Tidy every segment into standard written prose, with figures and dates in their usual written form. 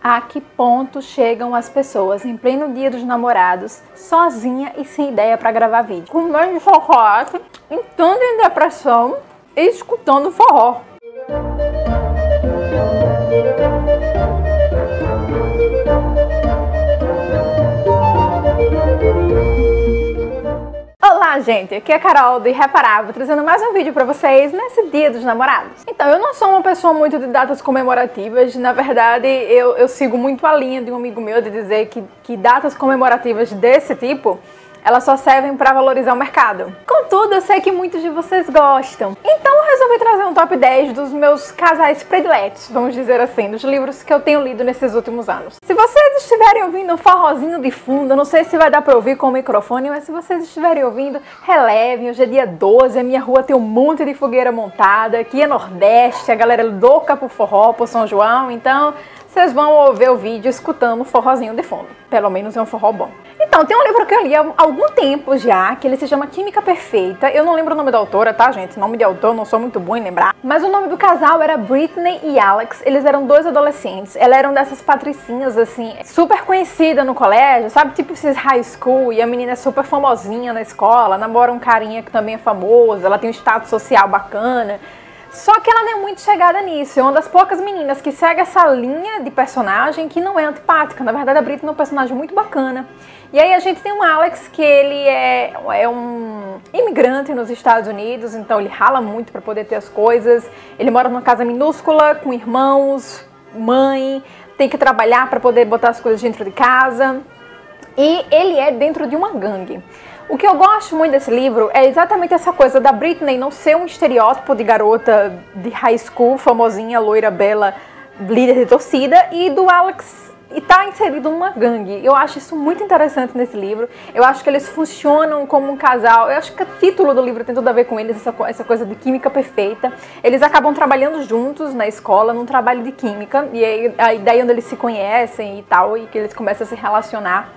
A que ponto chegam as pessoas em pleno dia dos namorados, sozinha e sem ideia para gravar vídeo? Comendo chocolate, entrando em depressão e escutando forró. Olá, gente, aqui é a Carol do Irreparável, trazendo mais um vídeo pra vocês nesse Dia dos Namorados. Então, eu não sou uma pessoa muito de datas comemorativas, na verdade eu sigo muito a linha de um amigo meu de dizer que datas comemorativas desse tipo, elas só servem para valorizar o mercado. Contudo, eu sei que muitos de vocês gostam. Então eu resolvi trazer um top 10 dos meus casais prediletos, vamos dizer assim, dos livros que eu tenho lido nesses últimos anos. Se vocês estiverem ouvindo um forrozinho de fundo, eu não sei se vai dar para ouvir com o microfone, mas se vocês estiverem ouvindo, relevem, hoje é dia 12, a minha rua tem um monte de fogueira montada, aqui é Nordeste, a galera é louca por forró, por São João, então vocês vão ver o vídeo escutando um forrozinho de fundo. Pelo menos é um forró bom. Então, tem um livro que eu li há algum tempo já, que ele se chama Química Perfeita. Eu não lembro o nome da autora, tá, gente? Nome de autor, não sou muito boa em lembrar. Mas o nome do casal era Britney e Alex. Eles eram dois adolescentes. Ela era uma dessas patricinhas, assim, super conhecida no colégio, sabe? Tipo esses high school, e a menina é super famosinha na escola, namora um carinha que também é famoso, ela tem um status social bacana. Só que ela não é muito chegada nisso, é uma das poucas meninas que segue essa linha de personagem que não é antipática. Na verdade, a Britney é um personagem muito bacana. E aí a gente tem o Alex, que ele é um imigrante nos Estados Unidos, então ele rala muito para poder ter as coisas. Ele mora numa casa minúscula, com irmãos, mãe, tem que trabalhar para poder botar as coisas dentro de casa. E ele é dentro de uma gangue. O que eu gosto muito desse livro é exatamente essa coisa da Britney não ser um estereótipo de garota de high school, famosinha, loira, bela, líder de torcida, e do Alex estar inserido numa gangue. Eu acho isso muito interessante nesse livro. Eu acho que eles funcionam como um casal. Eu acho que o título do livro tem tudo a ver com eles, essa coisa de química perfeita. Eles acabam trabalhando juntos na escola, num trabalho de química, e aí daí onde eles se conhecem e tal, e que eles começam a se relacionar.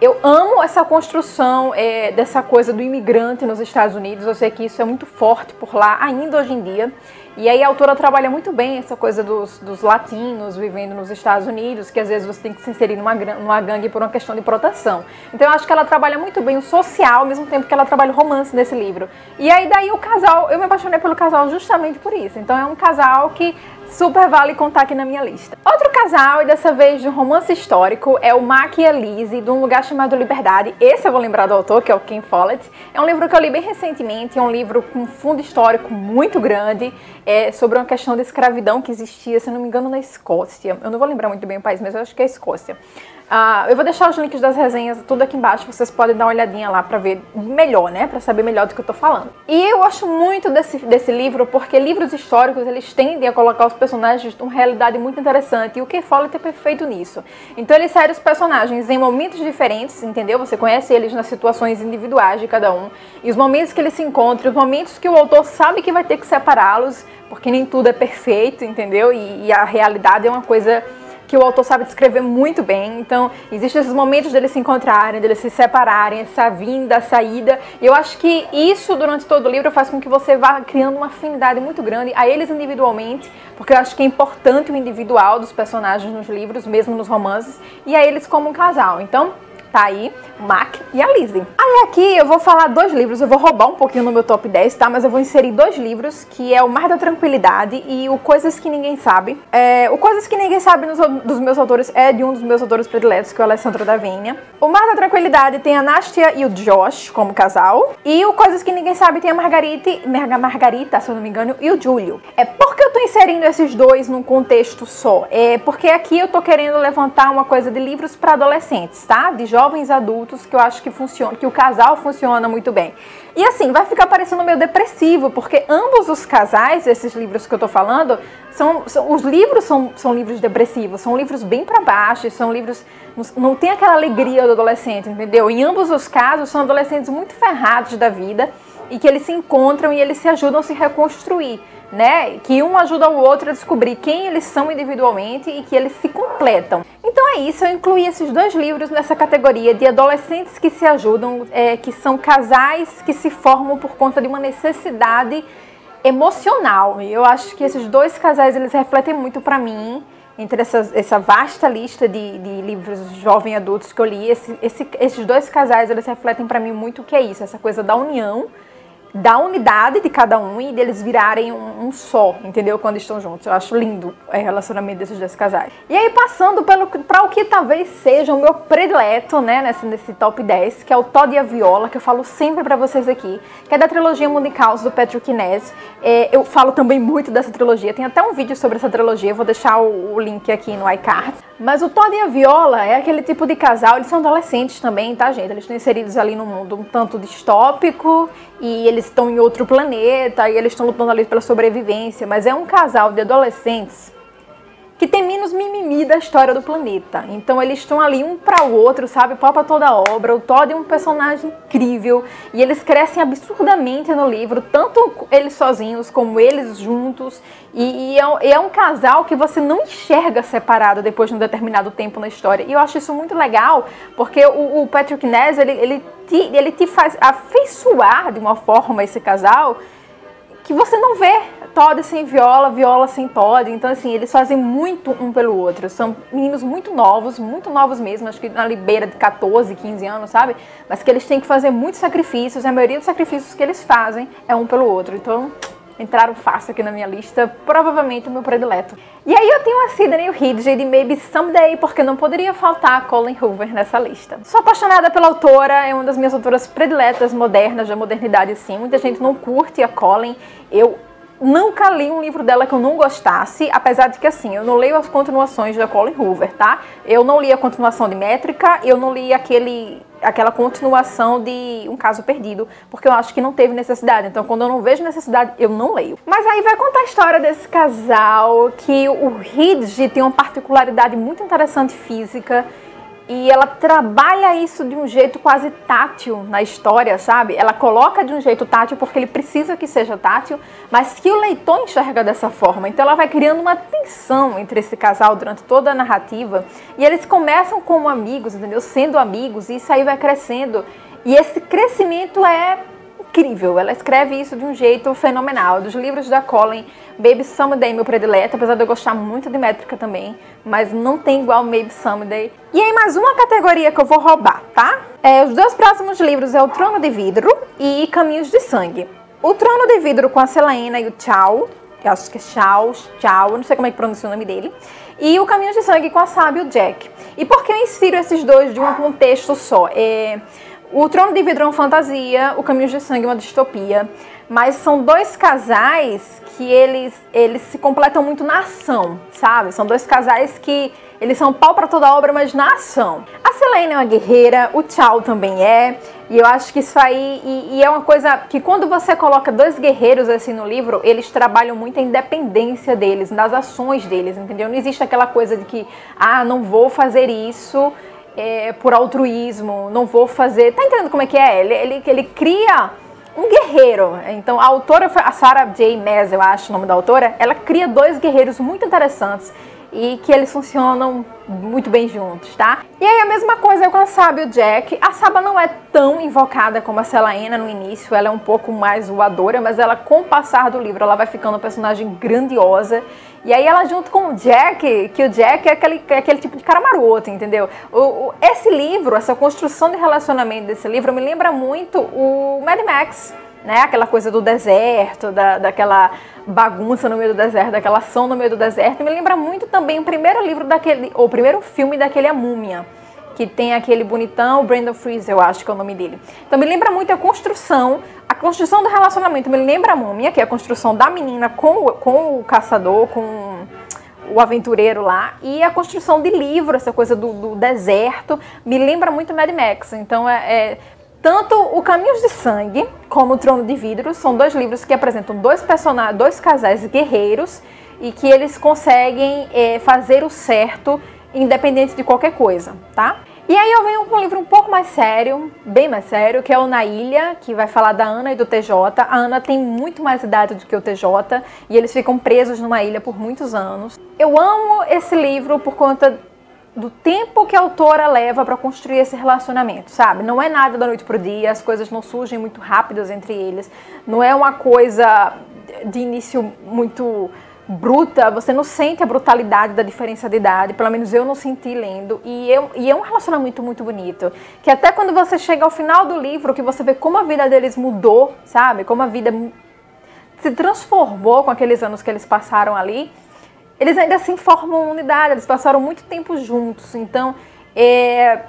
Eu amo essa construção dessa coisa do imigrante nos Estados Unidos. Eu sei que isso é muito forte por lá, ainda hoje em dia. E aí a autora trabalha muito bem essa coisa dos latinos vivendo nos Estados Unidos, que às vezes você tem que se inserir numa gangue por uma questão de proteção. Então eu acho que ela trabalha muito bem o social, ao mesmo tempo que ela trabalha o romance nesse livro. E aí daí o casal, eu me apaixonei pelo casal justamente por isso. Então é um casal que super vale contar aqui na minha lista. Outro casal, e dessa vez de um romance histórico, é o Mac e a Lizzie, de um lugar chamado Liberdade. Esse eu vou lembrar do autor, que é o Ken Follett. É um livro que eu li bem recentemente, é um livro com fundo histórico muito grande, sobre uma questão de escravidão que existia, se não me engano, na Escócia. Eu não vou lembrar muito bem o país, mas eu acho que é a Escócia. Eu vou deixar os links das resenhas tudo aqui embaixo, vocês podem dar uma olhadinha lá pra ver melhor, né? Pra saber melhor do que eu tô falando. E eu gosto muito desse livro porque livros históricos, eles tendem a colocar os personagens numa realidade muito interessante, e o Ken Follett é perfeito nisso. Então ele insere os personagens em momentos diferentes, entendeu? Você conhece eles nas situações individuais de cada um, e os momentos que eles se encontram, os momentos que o autor sabe que vai ter que separá-los, porque nem tudo é perfeito, entendeu? E a realidade é uma coisa que o autor sabe descrever muito bem. Então, existem esses momentos deles se encontrarem, deles se separarem, essa vinda, a saída. E eu acho que isso, durante todo o livro, faz com que você vá criando uma afinidade muito grande a eles individualmente, porque eu acho que é importante o individual dos personagens nos livros, mesmo nos romances, e a eles como um casal. Então, tá aí, o Mac e a Lizzie. Aí aqui eu vou falar dois livros, eu vou roubar um pouquinho no meu top 10, tá? Mas eu vou inserir dois livros, que é O Mar da Tranquilidade e o Coisas que Ninguém Sabe. O Coisas que Ninguém Sabe dos meus autores é de um dos meus autores prediletos, que é o Alessandro Davenha. O Mar da Tranquilidade tem a Nastia e o Josh como casal. E o Coisas que Ninguém Sabe tem a Margarita, se eu não me engano, e o Júlio. Por que eu tô inserindo esses dois num contexto só? Porque aqui eu tô querendo levantar uma coisa de livros para adolescentes, tá? De jovens adultos, que eu acho que funciona, que o casal funciona muito bem. E assim, vai ficar parecendo meio depressivo, porque ambos os casais, esses livros que eu tô falando, os livros são livros depressivos, são livros bem para baixo, são livros, não tem aquela alegria do adolescente, entendeu? Em ambos os casos, são adolescentes muito ferrados da vida, e que eles se encontram e eles se ajudam a se reconstruir, né? Que um ajuda o outro a descobrir quem eles são individualmente e que eles se completam. Então é isso, eu incluí esses dois livros nessa categoria de adolescentes que se ajudam, que são casais que se formam por conta de uma necessidade emocional. E eu acho que esses dois casais, eles refletem muito pra mim entre essa vasta lista de livros jovem adultos que eu li, esses dois casais, eles refletem para mim muito o que é isso, essa coisa da união, da unidade de cada um e deles virarem um só, entendeu? Quando estão juntos. Eu acho lindo o relacionamento desses dois casais. E aí, passando para o que talvez seja o meu predileto, né, nesse top 10, que é o Todd e a Viola, que eu falo sempre pra vocês aqui, que é da trilogia Mundicaus do Patrick Ness. Eu falo também muito dessa trilogia, tem até um vídeo sobre essa trilogia, eu vou deixar o link aqui no iCard. Mas o Todd e a Viola é aquele tipo de casal, eles são adolescentes também, tá, gente? Eles estão inseridos ali num mundo um tanto distópico, e eles estão em outro planeta, e eles estão lutando ali pela sobrevivência, mas é um casal de adolescentes que tem menos mimimi da história do planeta. Então eles estão ali um para o outro, sabe? Pau pra toda a obra. O Todd é um personagem incrível e eles crescem absurdamente no livro, tanto eles sozinhos como eles juntos. E é um casal que você não enxerga separado depois de um determinado tempo na história. E eu acho isso muito legal, porque o Patrick Ness, ele te faz afeiçoar de uma forma esse casal que você não vê Todd sem Viola, Viola sem Todd. Então, assim, eles fazem muito um pelo outro. São meninos muito novos mesmo, acho que na beira de 14, 15 anos, sabe? Mas que eles têm que fazer muitos sacrifícios, e a maioria dos sacrifícios que eles fazem é um pelo outro. Então, entraram fácil aqui na minha lista, provavelmente o meu predileto. E aí eu tenho a Sidney Ridgey de Maybe Someday, porque não poderia faltar a Colleen Hoover nessa lista. Sou apaixonada pela autora, é uma das minhas autoras prediletas modernas, da modernidade sim. Muita gente não curte a Colleen, eu nunca li um livro dela que eu não gostasse, apesar de que, assim, eu não leio as continuações da Colleen Hoover, tá? Eu não li a continuação de Métrica, eu não li aquela continuação de Um Caso Perdido, porque eu acho que não teve necessidade. Então, quando eu não vejo necessidade, eu não leio. Mas aí vai contar a história desse casal, que o Ridge tem uma particularidade muito interessante física, e ela trabalha isso de um jeito quase tátil na história, sabe? Ela coloca de um jeito tátil porque ele precisa que seja tátil, mas que o leitor enxerga dessa forma. Então ela vai criando uma tensão entre esse casal durante toda a narrativa. E eles começam como amigos, entendeu? Sendo amigos, e isso aí vai crescendo. E esse crescimento é incrível. Ela escreve isso de um jeito fenomenal. Dos livros da Colleen, Maybe Someday, meu predileto, apesar de eu gostar muito de Métrica também, mas não tem igual Maybe Someday. E aí mais uma categoria que eu vou roubar, tá? Os dois próximos livros é O Trono de Vidro e Caminhos de Sangue. O Trono de Vidro com a Celaena e o Chau, eu acho que é Chau, não sei como é que pronuncia o nome dele, e o Caminhos de Sangue com a Sabe e o Jack. E por que eu insiro esses dois de um contexto só? O Trono de Vidro é uma fantasia, o Caminhos de Sangue é uma distopia, mas são dois casais que eles se completam muito na ação, sabe? São dois casais que eles são pau pra toda obra, mas na ação. A Celaena é uma guerreira, o Chau também é, e eu acho que isso aí, e é uma coisa que quando você coloca dois guerreiros assim no livro, eles trabalham muito a independência deles, nas ações deles, entendeu? Não existe aquela coisa de que, não vou fazer isso por altruísmo, não vou fazer... Tá entendendo como é que é? Ele cria um guerreiro. Então a autora, a Sarah J. Maas, eu acho o nome da autora, ela cria dois guerreiros muito interessantes e que eles funcionam muito bem juntos, tá? E aí a mesma coisa com a Sabe e o Jack. A Saba não é tão invocada como a Celaena no início, ela é um pouco mais voadora, mas ela, com o passar do livro, ela vai ficando uma personagem grandiosa. E aí ela junto com o Jack, que o Jack é aquele tipo de cara maroto, entendeu? Esse livro, essa construção de relacionamento desse livro me lembra muito o Mad Max, né? Aquela coisa do deserto, daquela bagunça no meio do deserto, daquela ação no meio do deserto. E me lembra muito também o primeiro livro o primeiro filme daquele A Múmia, que tem aquele bonitão, o Brendan Fraser, eu acho que é o nome dele. Então me lembra muito a construção do relacionamento, me lembra A Múmia, que é a construção da menina com o caçador, com o aventureiro lá, e a construção de livro, essa coisa do deserto, me lembra muito Mad Max. Então tanto o Caminhos de Sangue como o Trono de Vidro são dois livros que apresentam dois casais guerreiros e que eles conseguem fazer o certo independente de qualquer coisa, tá? E aí eu venho com um livro um pouco mais sério, bem mais sério, que é o Na Ilha, que vai falar da Ana e do TJ. A Ana tem muito mais idade do que o TJ e eles ficam presos numa ilha por muitos anos. Eu amo esse livro por conta do tempo que a autora leva para construir esse relacionamento, sabe? Não é nada da noite pro dia, as coisas não surgem muito rápidas entre eles, não é uma coisa de início muito bruta, você não sente a brutalidade da diferença de idade, pelo menos eu não senti lendo, e é um relacionamento muito bonito, que até quando você chega ao final do livro, que você vê como a vida deles mudou, sabe, como a vida se transformou com aqueles anos que eles passaram ali, eles ainda assim formam uma unidade, eles passaram muito tempo juntos, então é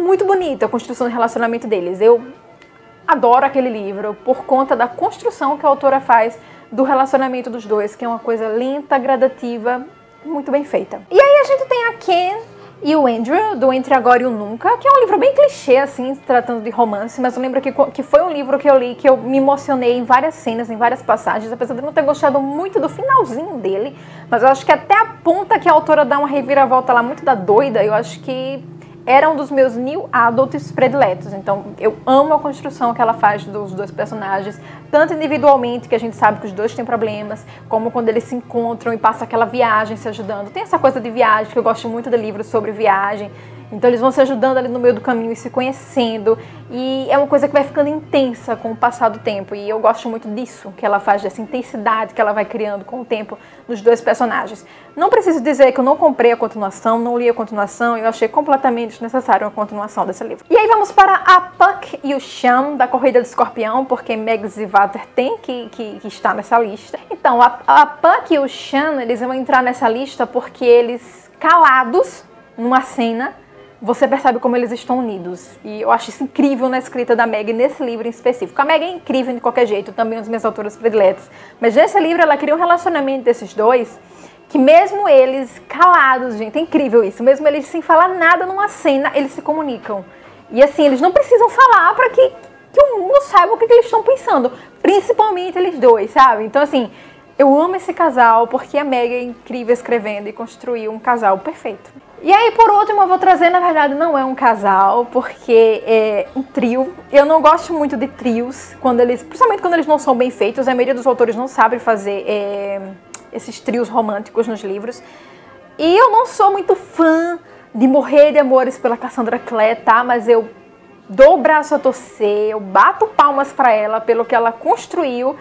muito bonito a construção do relacionamento deles. Eu adoro aquele livro por conta da construção que a autora faz do relacionamento dos dois, que é uma coisa lenta, gradativa, muito bem feita. E aí a gente tem a Ken e o Andrew, do Entre Agora e o Nunca, que é um livro bem clichê, assim, se tratando de romance, mas eu lembro que foi um livro que eu li, que eu me emocionei em várias cenas, em várias passagens, apesar de não ter gostado muito do finalzinho dele, mas eu acho que até a ponta que a autora dá uma reviravolta lá muito da doida, eu acho que era um dos meus new adults prediletos. Então eu amo a construção que ela faz dos dois personagens, tanto individualmente, que a gente sabe que os dois têm problemas, como quando eles se encontram e passam aquela viagem se ajudando. Tem essa coisa de viagem, que eu gosto muito de livros sobre viagem. Então eles vão se ajudando ali no meio do caminho e se conhecendo. E é uma coisa que vai ficando intensa com o passar do tempo. E eu gosto muito disso que ela faz, dessa intensidade que ela vai criando com o tempo nos dois personagens. Não preciso dizer que eu não comprei a continuação, não li a continuação. Eu achei completamente desnecessário a continuação desse livro. E aí vamos para a Puck e o Sean, da Corrida do Escorpião, porque Meg Zivater tem que estar nessa lista. Então, a Puck e o Sean, eles vão entrar nessa lista porque eles, calados, numa cena, você percebe como eles estão unidos. E eu acho isso incrível na escrita da Meg, nesse livro em específico. A Meg é incrível de qualquer jeito, também os meus autores prediletos. Mas nesse livro ela cria um relacionamento desses dois, que mesmo eles calados, gente, é incrível isso. Mesmo eles sem falar nada numa cena, eles se comunicam. E assim, eles não precisam falar para que o mundo saiba o que eles estão pensando. Principalmente eles dois, sabe? Então assim, eu amo esse casal porque a Meg é incrível escrevendo e construiu um casal perfeito. E aí, por último, eu vou trazer, na verdade, não é um casal, porque é um trio. Eu não gosto muito de trios, principalmente quando eles não são bem feitos. A maioria dos autores não sabe fazer esses trios românticos nos livros. E eu não sou muito fã de morrer de amores pela Cassandra Clare, tá? Mas eu dou o braço a torcer, eu bato palmas pra ela pelo que ela construiu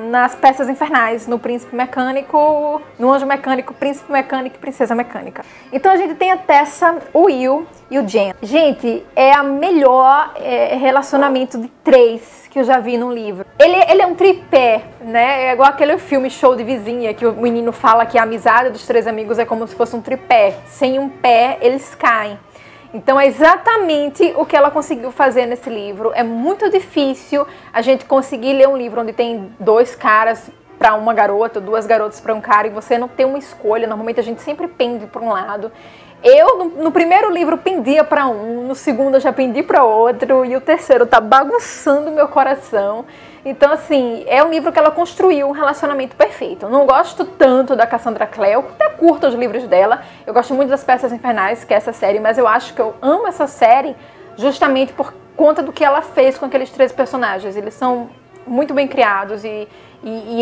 nas Peças Infernais, no Príncipe Mecânico, no Anjo Mecânico, Príncipe Mecânico e Princesa Mecânica. Então a gente tem a Tessa, o Will e o Jen. Gente, é a melhor relacionamento de três que eu já vi num livro. Ele é um tripé, né? É igual aquele filme Show de Vizinha, que o menino fala que a amizade dos três amigos é como se fosse um tripé. Sem um pé, eles caem. Então é exatamente o que ela conseguiu fazer nesse livro. É muito difícil a gente conseguir ler um livro onde tem dois caras para uma garota, duas garotas para um cara, e você não tem uma escolha. Normalmente a gente sempre pende para um lado. Eu, no primeiro livro, pendia para um, no segundo eu já pendi para outro, e o terceiro tá bagunçando meu coração. Então, assim, é um livro que ela construiu um relacionamento perfeito. Eu não gosto tanto da Cassandra Clare, eu até curto os livros dela. Eu gosto muito das Peças Infernais, que é essa série, mas eu acho que eu amo essa série justamente por conta do que ela fez com aqueles três personagens. Eles são muito bem criados e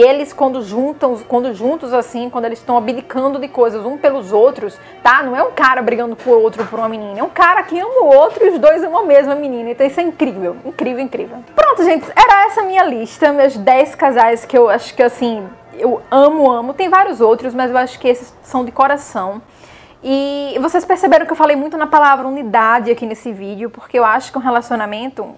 eles quando juntos assim, quando eles estão abdicando de coisas um pelos outros, tá? Não é um cara brigando por outro por uma menina, é um cara que ama o outro e os dois amam a mesma menina. Então isso é incrível, incrível, incrível. Pronto, gente, era essa a minha lista, meus 10 casais que eu acho que assim, eu amo. Tem vários outros, mas eu acho que esses são de coração. E vocês perceberam que eu falei muito na palavra unidade aqui nesse vídeo, porque eu acho que um relacionamento,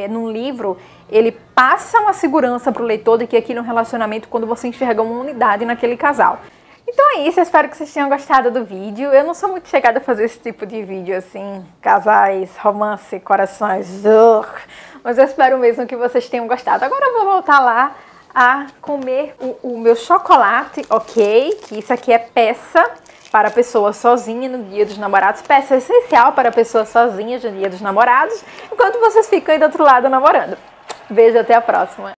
num livro, ele passa uma segurança para o leitor de que aquilo é um relacionamento quando você enxerga uma unidade naquele casal. Então é isso, eu espero que vocês tenham gostado do vídeo. Eu não sou muito chegada a fazer esse tipo de vídeo assim, casais, romance, corações, mas eu espero mesmo que vocês tenham gostado. Agora eu vou voltar lá a comer o meu chocolate, ok? Que isso aqui é peça para pessoa sozinha no Dia dos Namorados, peça essencial para pessoa sozinha no Dia dos Namorados, enquanto vocês ficam aí do outro lado namorando. Beijo, até a próxima.